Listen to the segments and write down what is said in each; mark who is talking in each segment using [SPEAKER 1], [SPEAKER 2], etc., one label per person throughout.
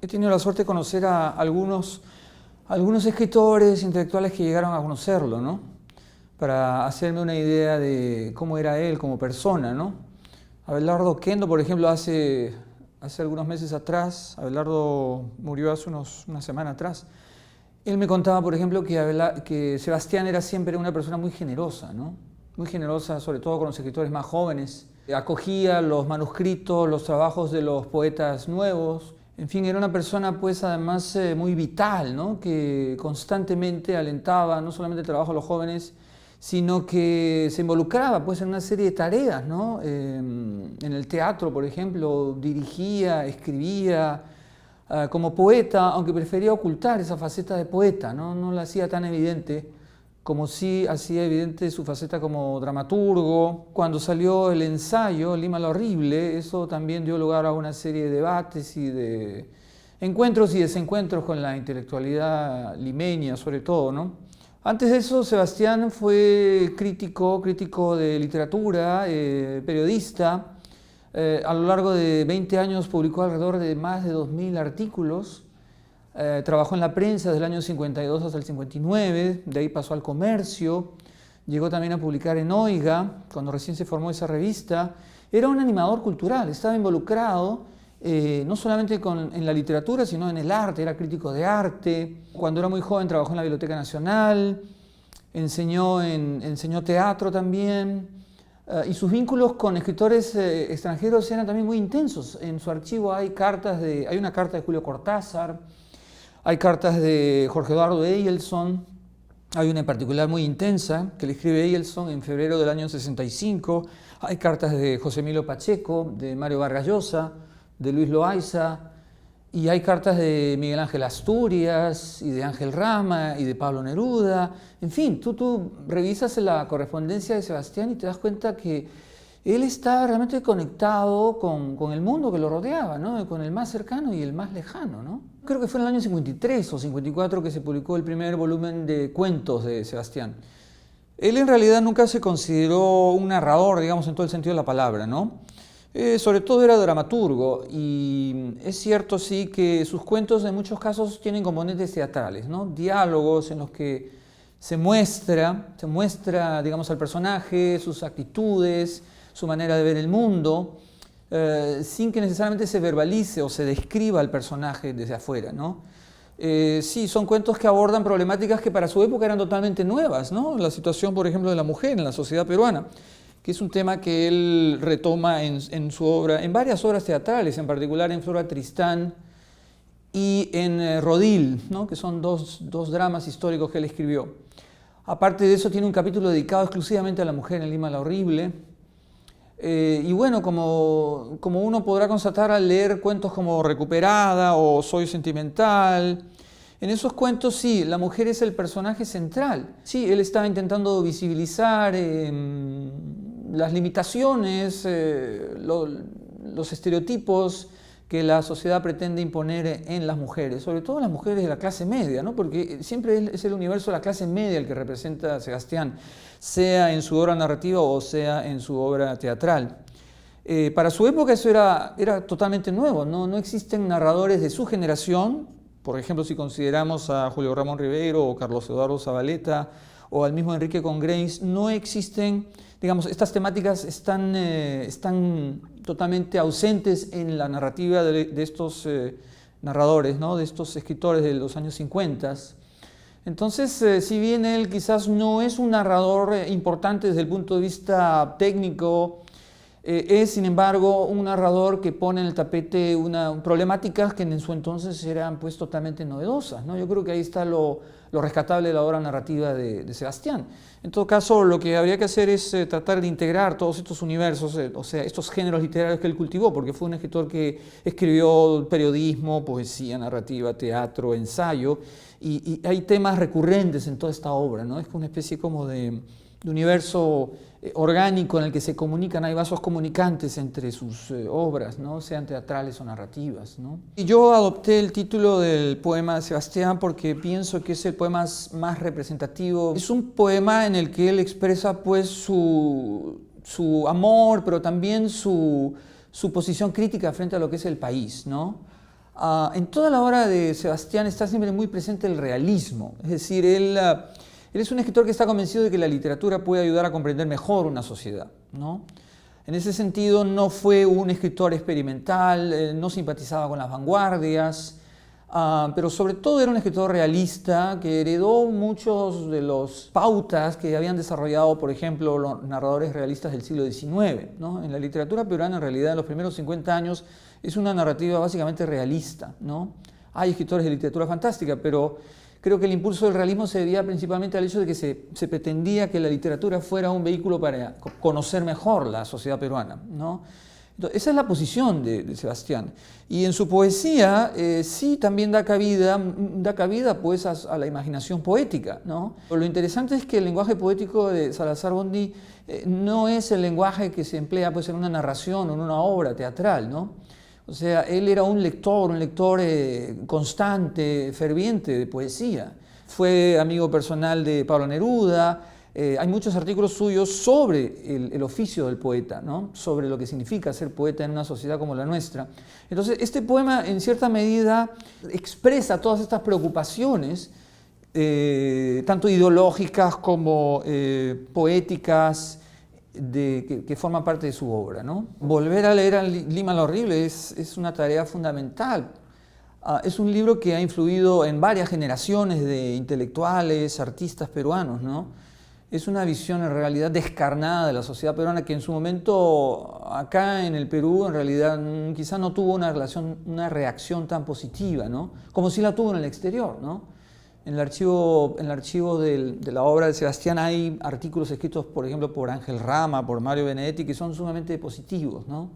[SPEAKER 1] he tenido la suerte de conocer a algunos escritores intelectuales que llegaron a conocerlo, ¿no? Para hacerme una idea de cómo era él como persona, ¿no? Abelardo Oquendo, por ejemplo, hace algunos meses atrás, Abelardo murió hace una semana atrás, él me contaba, por ejemplo, que Sebastián era siempre una persona muy generosa, ¿no? Muy generosa, sobre todo con los escritores más jóvenes. Acogía los manuscritos, los trabajos de los poetas nuevos. En fin, era una persona, pues, además muy vital, ¿no? Que constantemente alentaba no solamente el trabajo de los jóvenes, sino que se involucraba, pues, en una serie de tareas, ¿no? En el teatro, por ejemplo, dirigía, escribía. Como poeta, aunque prefería ocultar esa faceta de poeta, no la hacía tan evidente, como sí hacía evidente su faceta como dramaturgo. Cuando salió el ensayo, Lima la Horrible, eso también dio lugar a una serie de debates y de encuentros y desencuentros con la intelectualidad limeña, sobre todo, ¿no? Antes de eso, Sebastián fue crítico de literatura, periodista. A lo largo de 20 años publicó alrededor de más de 2000 artículos. Trabajó en la prensa desde el año 52 hasta el 59, de ahí pasó al comercio, llegó también a publicar en Oiga, cuando recién se formó esa revista. Era un animador cultural, estaba involucrado no solamente en la literatura, sino en el arte, era crítico de arte. Cuando era muy joven trabajó en la Biblioteca Nacional, enseñó teatro también. Y sus vínculos con escritores extranjeros eran también muy intensos. En su archivo hay una carta de Julio Cortázar, hay cartas de Jorge Eduardo Eyelson, hay una en particular muy intensa que le escribe Eyelson en febrero del año 65, hay cartas de José Emilio Pacheco, de Mario Vargas Llosa, de Luis Loaiza, y hay cartas de Miguel Ángel Asturias, y de Ángel Rama, y de Pablo Neruda. En fin, tú revisas la correspondencia de Sebastián y te das cuenta que él está realmente conectado con el mundo que lo rodeaba, ¿no? Con el más cercano y el más lejano, ¿no? Creo que fue en el año 53 o 54 que se publicó el primer volumen de cuentos de Sebastián. Él en realidad nunca se consideró un narrador, digamos, en todo el sentido de la palabra, ¿no? Sobre todo era dramaturgo, y es cierto, sí, que sus cuentos en muchos casos tienen componentes teatrales, ¿no? Diálogos en los que se muestra, digamos, al personaje, sus actitudes, su manera de ver el mundo, sin que necesariamente se verbalice o se describa al personaje desde afuera, ¿no? Sí, son cuentos que abordan problemáticas que para su época eran totalmente nuevas, ¿no? La situación, por ejemplo, de la mujer en la sociedad peruana, que es un tema que él retoma en su obra, en varias obras teatrales, en particular en Flora Tristán y en Rodil, ¿no? Que son dos dramas históricos que él escribió. Aparte de eso, tiene un capítulo dedicado exclusivamente a la mujer en Lima la Horrible. Y bueno, como uno podrá constatar al leer cuentos como Recuperada o Soy Sentimental, en esos cuentos sí, la mujer es el personaje central. Sí, él estaba intentando visibilizar las limitaciones, los estereotipos que la sociedad pretende imponer en las mujeres, sobre todo las mujeres de la clase media, ¿no? Porque siempre es el universo de la clase media el que representa a Sebastián, sea en su obra narrativa o sea en su obra teatral. Para su época eso era totalmente nuevo, no existen narradores de su generación. Por ejemplo, si consideramos a Julio Ramón Rivero o Carlos Eduardo Zabaleta o al mismo Enrique Congrains, no existen, digamos, estas temáticas están totalmente ausentes en la narrativa de estos narradores, ¿no? De estos escritores de los años 50. Entonces, si bien él quizás no es un narrador importante desde el punto de vista técnico, es, sin embargo, un narrador que pone en el tapete problemáticas que en su entonces eran, pues, totalmente novedosas, ¿no? Yo creo que ahí está lo rescatable de la obra narrativa de Sebastián. En todo caso, lo que habría que hacer es tratar de integrar todos estos universos, o sea, estos géneros literarios que él cultivó, porque fue un escritor que escribió periodismo, poesía, narrativa, teatro, ensayo, y hay temas recurrentes en toda esta obra, ¿no? Es una especie como de universo orgánico en el que se comunican, hay vasos comunicantes entre sus obras, ¿no? Sean teatrales o narrativas, ¿no? Y yo adopté el título del poema de Sebastián porque pienso que es el poema más representativo. Es un poema en el que él expresa, pues, su amor, pero también su posición crítica frente a lo que es el país, ¿no? En toda la obra de Sebastián está siempre muy presente el realismo, es decir, él es un escritor que está convencido de que la literatura puede ayudar a comprender mejor una sociedad, ¿no? En ese sentido no fue un escritor experimental, no simpatizaba con las vanguardias, pero sobre todo era un escritor realista que heredó muchos de los pautas que habían desarrollado, por ejemplo, los narradores realistas del siglo XIX, ¿no? En la literatura peruana, en realidad, en los primeros 50 años, es una narrativa básicamente realista, ¿no? Hay escritores de literatura fantástica, pero creo que el impulso del realismo se debía principalmente al hecho de que se pretendía que la literatura fuera un vehículo para conocer mejor la sociedad peruana, ¿no? Entonces, esa es la posición de Sebastián. Y en su poesía sí también da cabida pues, a la imaginación poética, ¿no? Lo interesante es que el lenguaje poético de Salazar Bondy no es el lenguaje que se emplea pues, en una narración o en una obra teatral, ¿no? O sea, él era un lector constante, ferviente de poesía. Fue amigo personal de Pablo Neruda. Hay muchos artículos suyos sobre el oficio del poeta, ¿no? Sobre lo que significa ser poeta en una sociedad como la nuestra. Entonces, este poema, en cierta medida, expresa todas estas preocupaciones, tanto ideológicas como poéticas, que forman parte de su obra, ¿no? Volver a leer a Lima la Horrible es una tarea fundamental. Es un libro que ha influido en varias generaciones de intelectuales, artistas peruanos, ¿no? Es una visión en realidad descarnada de la sociedad peruana que en su momento acá en el Perú en realidad quizá no tuvo una reacción tan positiva, ¿no? Como sí la tuvo en el exterior, ¿no? En el archivo de la obra de Sebastián hay artículos escritos, por ejemplo, por Ángel Rama, por Mario Benedetti, que son sumamente positivos, ¿no?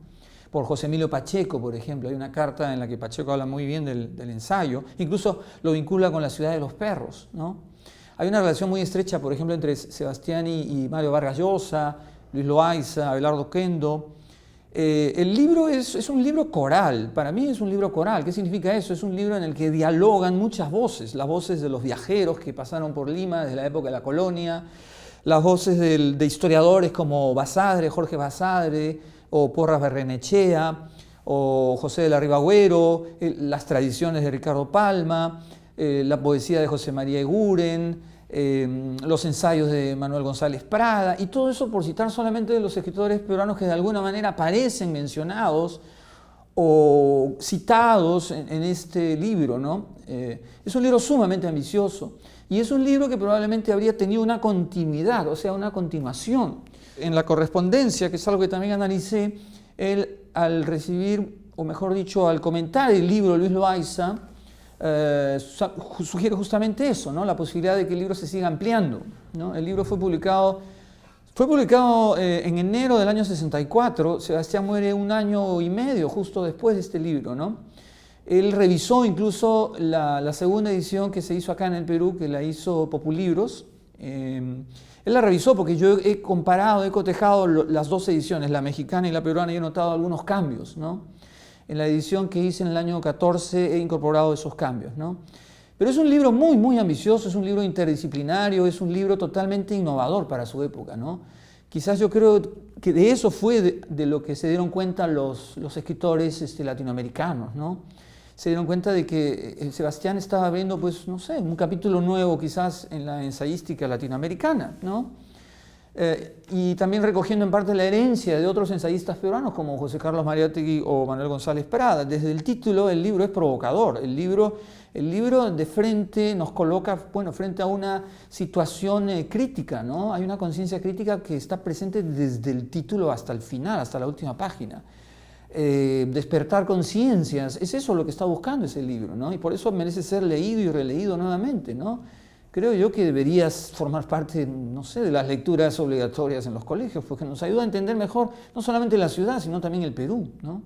[SPEAKER 1] Por José Emilio Pacheco, por ejemplo, hay una carta en la que Pacheco habla muy bien del ensayo, incluso lo vincula con La ciudad de los perros, ¿no? Hay una relación muy estrecha, por ejemplo, entre Sebastián y Mario Vargas Llosa, Luis Loaiza, Abelardo Oquendo. El libro es un libro coral, para mí es un libro coral. ¿Qué significa eso? Es un libro en el que dialogan muchas voces, las voces de los viajeros que pasaron por Lima desde la época de la colonia, las voces de historiadores como Basadre, Jorge Basadre, o Porras Barrenechea, o José de la Ribagüero, las tradiciones de Ricardo Palma, la poesía de José María Eguren, los ensayos de Manuel González Prada, y todo eso por citar solamente de los escritores peruanos que de alguna manera aparecen mencionados o citados en este libro, ¿no? Es un libro sumamente ambicioso y es un libro que probablemente habría tenido una continuidad, o sea, una continuación. En la correspondencia, que es algo que también analicé, él al recibir, o mejor dicho, al comentar el libro de Luis Loaiza, sugiere justamente eso, ¿no? La posibilidad de que el libro se siga ampliando, ¿no? El libro fue publicado en enero del año 64, Sebastián muere un año y medio justo después de este libro, ¿no? Él revisó incluso la segunda edición que se hizo acá en el Perú, que la hizo Populibros. Él la revisó porque yo he comparado, he cotejado las dos ediciones, la mexicana y la peruana, y he notado algunos cambios, ¿no? En la edición que hice en el año 14 he incorporado esos cambios, ¿no? Pero es un libro muy, muy ambicioso, es un libro interdisciplinario, es un libro totalmente innovador para su época, ¿no? Quizás yo creo que de eso fue de lo que se dieron cuenta los escritores latinoamericanos, ¿no? Se dieron cuenta de que Sebastián estaba abriendo, pues, no sé, un capítulo nuevo quizás en la ensayística latinoamericana, ¿no? Y también recogiendo en parte la herencia de otros ensayistas peruanos como José Carlos Mariátegui o Manuel González Prada. Desde el título, el libro es provocador. El libro de frente nos coloca, bueno, frente a una situación crítica, ¿no? Hay una conciencia crítica que está presente desde el título hasta el final, hasta la última página. Despertar conciencias, es eso lo que está buscando ese libro, ¿no? Y por eso merece ser leído y releído nuevamente, ¿no? Creo yo que deberías formar parte, no sé, de las lecturas obligatorias en los colegios, porque nos ayuda a entender mejor no solamente la ciudad, sino también el Perú, ¿no?